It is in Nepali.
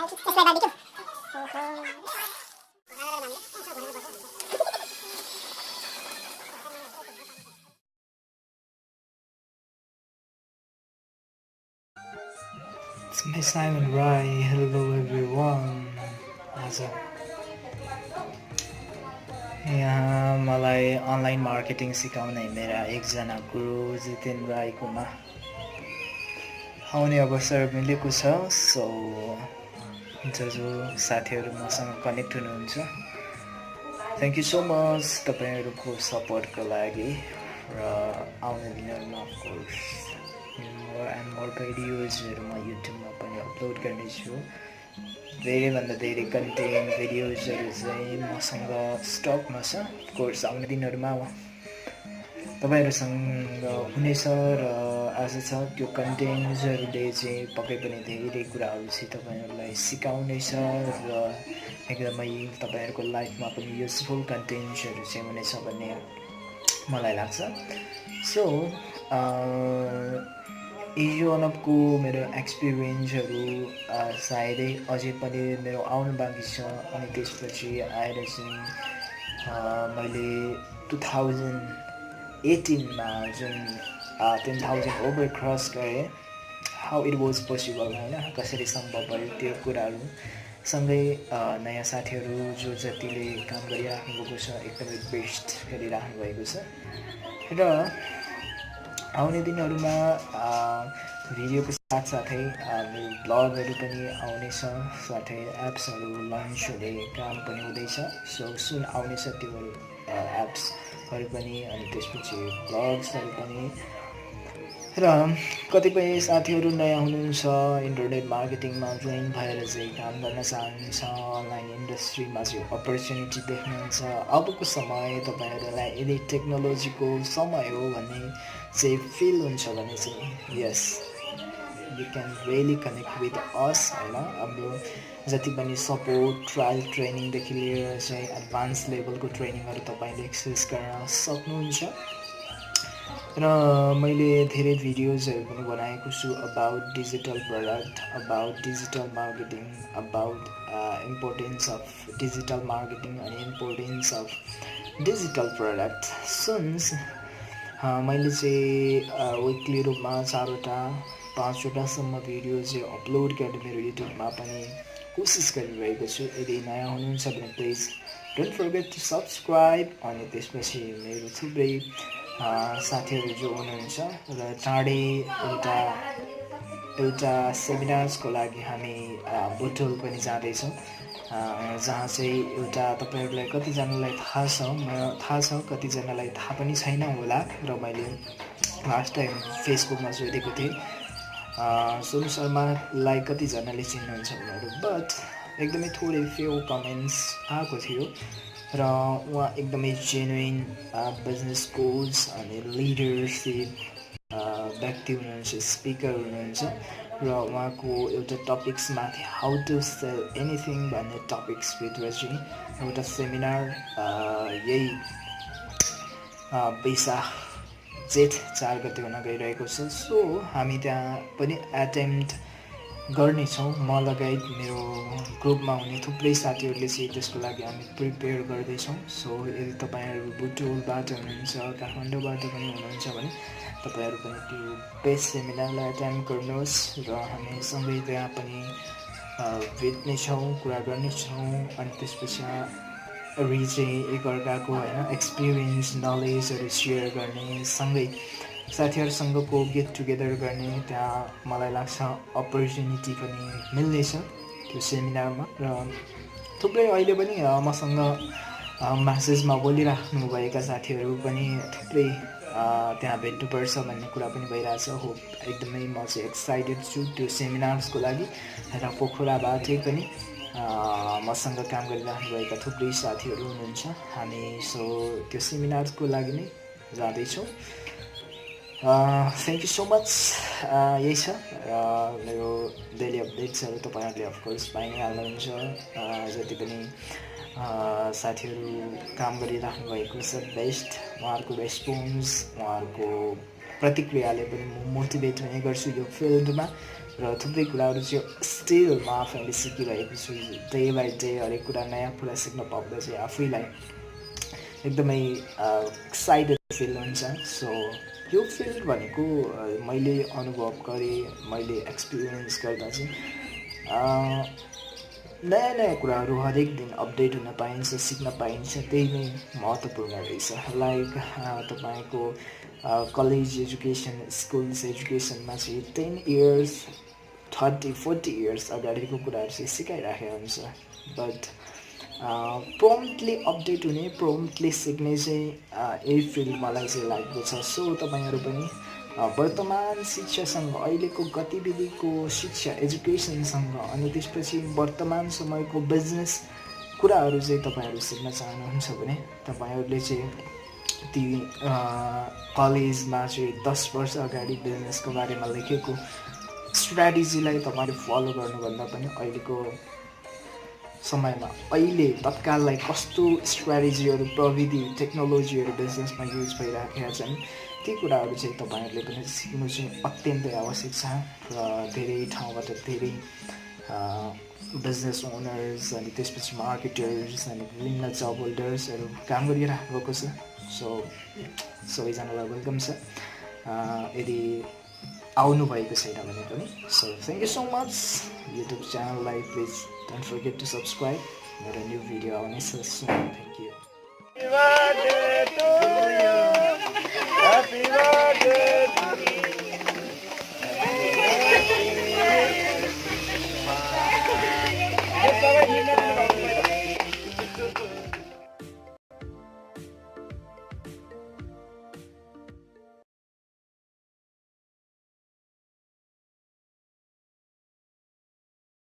It's my Simon Rai. Hello everyone. आज यहाँ मलाई अनलाइन मार्केटिङ सिकाउने मेरा एकजना गुरु जितेन राईकोमा आउने अवसर मिलेको छ। सो जो साथीहरू मसँग कनेक्ट हुनुहुन्छ, थ्याङ्क यू सो मच तपाईँहरूको सपोर्टको लागि। र आउने दिनहरूमा अफकोर्स मोर एन्ड मोर भिडियोजहरू म युट्युबमा पनि अपलोड गर्नेछु। धेरैभन्दा धेरै कन्टेन्ट भिडियोजहरू चाहिँ मसँग स्टकमा छ। अफकोर्स आउने दिनहरूमा तपाईँहरूसँग हुनेछ र आशा छ त्यो कन्टेन्ट्सहरूले चाहिँ पक्कै पनि धेरै कुराहरू चाहिँ तपाईँहरूलाई सिकाउनेछ र एकदमै तपाईँहरूको लाइफमा पनि युजफुल कन्टेन्ट्सहरू चाहिँ हुनेछ भन्ने मलाई लाग्छ। सो हिजोअनबको मेरो एक्सपिरियन्सहरू सायदै अझै पनि मेरो आउनु बाँकी छ। अनि त्यसपछि आएर चाहिँ मैले 2018मा जुन 10,000 ओभर क्रस गरेँ, हाउ इट वाज पोसिबल, होइन, कसरी सम्भव भयो त्यो कुराहरू सँगै नयाँ साथीहरू जो जतिले काम गरिराख्नु भएको छ एकदमै बेस्ट गरिराख्नु भएको छ। र आउने दिनहरूमा भिडियोको साथसाथै मेरो ब्लगहरू पनि आउनेछ, साथै एप्सहरू लन्च हुने काम पनि हुँदैछ। सो सुन आउनेछ त्योहरू एप्सहरू पनि, अनि त्यसपछि ब्लग्सहरू पनि। र कतिपय साथीहरू नयाँ हुनुहुन्छ, इन्टरनेट मार्केटिङमा जोइन भएर चाहिँ काम गर्न चाहनुहुन्छ, अनलाइन इन्डस्ट्रीमा चाहिँ अपर्च्युनिटी देख्नुहुन्छ। अबको समय तपाईँहरूलाई यदि टेक्नोलोजीको समय हो भन्ने चाहिँ फिल हुन्छ भने चाहिँ yes, you can really connect with us, होइन। अब जति पनि सपोर्ट, ट्रायल ट्रेनिङदेखि लिएर चाहिँ एडभान्स लेभलको ट्रेनिङहरू तपाईँले एक्सेस गर्न सक्नुहुन्छ। र मैले धेरै भिडियोजहरू पनि बनाएको छु about digital product, about digital marketing, about importance of digital marketing अनि इम्पोर्टेन्स अफ डिजिटल प्रडक्ट। सुन्स मैले चाहिँ विकली रूपमा 4वटा 5वटासम्म भिडियो चाहिँ अपलोड गर्ने मेरो युट्युबमा पनि कोसिस गरिरहेको छु। यदि नयाँ हुनुहुन्छ भने please don't forget to subscribe. अनि त्यसपछि मेरो थुप्रै साथीहरू जो हुनुहुन्छ र चाँडै एउटा सेमिनार्सको लागि हामी बुटवल पनि जाँदैछौँ, जहाँ चाहिँ एउटा तपाईँहरूलाई कतिजनालाई थाहा छ, कतिजनालाई थाहा पनि छैन होला। र मैले लास्ट टाइम फेसबुकमा सोधेको थिएँ सोनु शर्मालाई कतिजनाले चिन्नुहुन्छ भनेर, बट एकदमै थोरै फ्यु कमेन्ट्स आएको थियो। र उहाँ एकदमै जेन्युन बिजनेस कोच अनि लिडरसिप व्यक्ति हुनुहुन्छ, स्पिकर हुनुहुन्छ। र उहाँको एउटा टपिक्समाथि हाउ टु सेल एनिथिङ भन्ने टपिक्सभित्र चाहिँ एउटा सेमिनार यही वैशाख जेठ 4 गते हुन गइरहेको छ। सो हामी त्यहाँ पनि एटेम्प्ट गर्नेछौँ, म लगायत मेरो ग्रुपमा हुने थुप्रै साथीहरूले चाहिँ त्यसको लागि हामी प्रिपेयर गर्दैछौँ। सो यदि तपाईँहरू बुटवलबाट हुनुहुन्छ, काठमाडौँबाट पनि हुनुहुन्छ भने तपाईँहरू पनि त्यो बेस्ट सेमिनारलाई एटेम्प गर्नुहोस् र हामी सँगै त्यहाँ पनि भेट्नेछौँ, कुरा गर्नेछौँ। अनि त्यसपछि चाहिँ एकअर्काको होइन एक्सपिरियन्स, नलेजहरू सेयर गर्ने, सँगै साथीहरूसँगको गेट टुगेदर गर्ने, त्यहाँ मलाई लाग्छ अपर्च्युनिटी पनि मिल्नेछ त्यो सेमिनारमा। र थुप्रै अहिले पनि मसँग म्यासेजमा बोलिराख्नुभएका साथीहरू पनि थुप्रै त्यहाँ भेट्नुपर्छ भन्ने कुरा पनि भइरहेछ। हो एकदमै म चाहिँ एक्साइटेड छु त्यो सेमिनार्सको लागि। र पोखराबाटै पनि मसँग काम गरिराख्नुभएका थुप्रै साथीहरू हुनुहुन्छ, हामी सो त्यो सेमिनार्सको लागि नै जाँदैछौँ। Thank you so much. यही छ मेरो डेली अपडेट्सहरू तपाईँहरूले अफकोर्स पाइ नै हाल्नुहुन्छ। जति पनि साथीहरू काम गरिराख्नु भएको छ बेस्ट, उहाँहरूको रेस्पोन्स, उहाँहरूको प्रतिक्रियाले पनि म मोटिभेट हुने गर्छु यो फिल्डमा र थुप्रै कुराहरू चाहिँ स्टिल म आफैले सिकिरहेको छु डे बाई डे हरेक कुरा नयाँ कुरा सिक्न पाउँदा चाहिँ आफैलाई एकदमै एक्साइटेड फिल हुन्छ सो यो फिल्ड भनेको मैले अनुभव गरेँ मैले एक्सपिरियन्स गर्दा चाहिँ नयाँ नयाँ कुराहरू हरेक दिन अपडेट हुन पाइन्छ सिक्न पाइन्छ त्यही नै महत्त्वपूर्ण रहेछ लाइक तपाईँको कलेज एजुकेसन स्कुल्स एजुकेसनमा चाहिँ 10 इयर्स 30-40 इयर्स अगाडिको कुराहरू चाहिँ सिकाइराखेको हुन्छ बट प्रम्प्टली अपडेट हुने प्रम्प्टली सिक्ने चाहिँ यही फिल्ड मलाई चाहिँ लागेको छ सो तपाईँहरू पनि वर्तमान शिक्षासँग अहिलेको गतिविधिको शिक्षा एजुकेसनसँग अनि त्यसपछि वर्तमान समयको बिजनेस कुराहरू चाहिँ तपाईँहरू सिक्न चाहनुहुन्छ भने तपाईँहरूले चाहिँ ती कलेजमा चाहिँ 10 वर्ष अगाडि बिजनेसको बारेमा लेखेको स्ट्राटेजीलाई तपाईँले फलो गर्नुभन्दा पनि अहिलेको समयमा अहिले तत्काललाई कस्तो स्ट्राटेजीहरू प्रविधि टेक्नोलोजीहरू बिजनेसमा युज भइरहेका छन् ती कुराहरू चाहिँ तपाईँहरूले पनि सिक्नु चाहिँ अत्यन्तै आवश्यक छ र धेरै ठाउँबाट धेरै बिजनेस ओनर्स अनि त्यसपछि मार्केटर्स अनि विभिन्न जब होल्डर्सहरू काम गरिरहेको छ सो सबैजनालाई वेलकम छ यदि आउनुभएको छैन भने पनि so thank you so much YouTube च्यानललाई please don't forget to subscribe मेरो न्यू भिडियो आउनेछ soon thank you Happy birthday to you. Happy birthday.